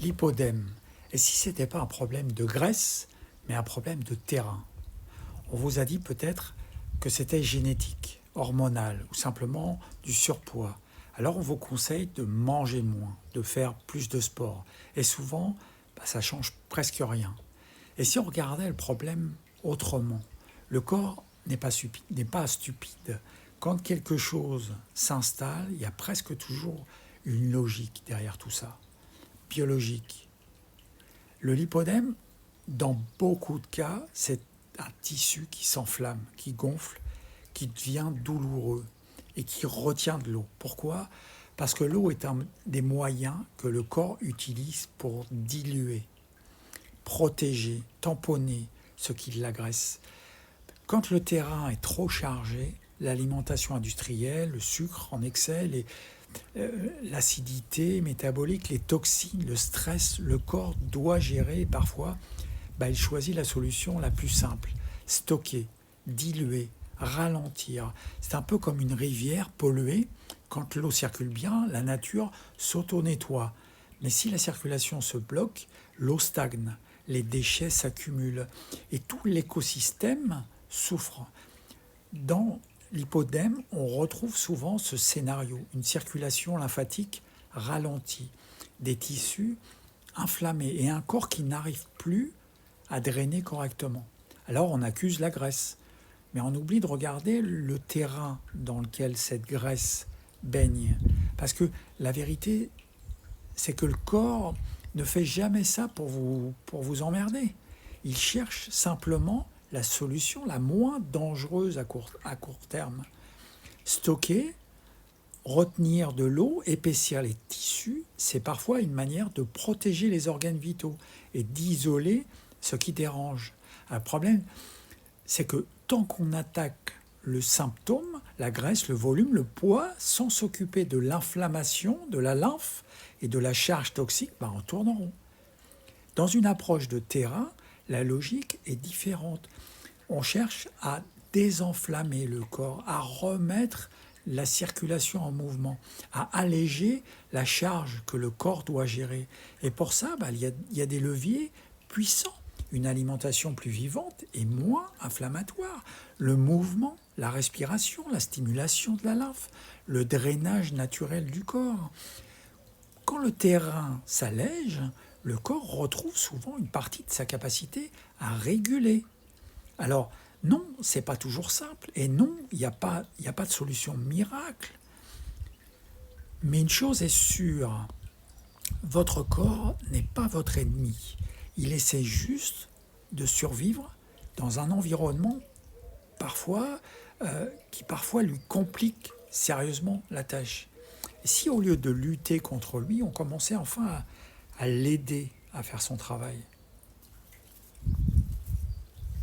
L'hypodème. Et si ce n'était pas un problème de graisse, mais un problème de terrain? On vous a dit peut-être que c'était génétique, hormonal ou simplement du surpoids. Alors on vous conseille de manger moins, de faire plus de sport. Et souvent, ça change presque rien. Et si on regardait le problème autrement, le corps n'est pas stupide. Quand quelque chose s'installe, il y a presque toujours une logique derrière tout ça, biologique. Le lipodème, dans beaucoup de cas, c'est un tissu qui s'enflamme, qui gonfle, qui devient douloureux et qui retient de l'eau. Pourquoi ? Parce que l'eau est un des moyens que le corps utilise pour diluer, protéger, tamponner ce qui l'agresse. Quand le terrain est trop chargé, l'alimentation industrielle, le sucre en excès, l'acidité métabolique, les toxines, le stress, le corps doit gérer. Parfois, il choisit la solution la plus simple: stocker, diluer, ralentir. C'est un peu comme une rivière polluée. Quand l'eau circule bien, la nature s'auto-nettoie. Mais si la circulation se bloque, l'eau stagne, les déchets s'accumulent et tout l'écosystème souffre. Dans l'hypodème, on retrouve souvent ce scénario, une circulation lymphatique ralentie, des tissus inflammés et un corps qui n'arrive plus à drainer correctement. Alors on accuse la graisse, mais on oublie de regarder le terrain dans lequel cette graisse baigne. Parce que la vérité, c'est que le corps ne fait jamais ça pour vous emmerder. Il cherche simplement la solution la moins dangereuse à court terme. Stocker, retenir de l'eau, épaissir les tissus, c'est parfois une manière de protéger les organes vitaux et d'isoler ce qui dérange. Le problème, c'est que tant qu'on attaque le symptôme, la graisse, le volume, le poids, sans s'occuper de l'inflammation, de la lymphe et de la charge toxique, on tourne en rond. Dans une approche de terrain, la logique est différente. On cherche à désenflammer le corps, à remettre la circulation en mouvement, à alléger la charge que le corps doit gérer. Et pour ça, il y a des leviers puissants. Une alimentation plus vivante et moins inflammatoire. Le mouvement, la respiration, la stimulation de la lymphe, le drainage naturel du corps. Quand le terrain s'allège, le corps retrouve souvent une partie de sa capacité à réguler. Alors, non, c'est pas toujours simple. Et non, il n'y a pas de solution miracle. Mais une chose est sûre, votre corps n'est pas votre ennemi. Il essaie juste de survivre dans un environnement qui parfois lui complique sérieusement la tâche. Et si au lieu de lutter contre lui, on commençait enfin à l'aider à faire son travail,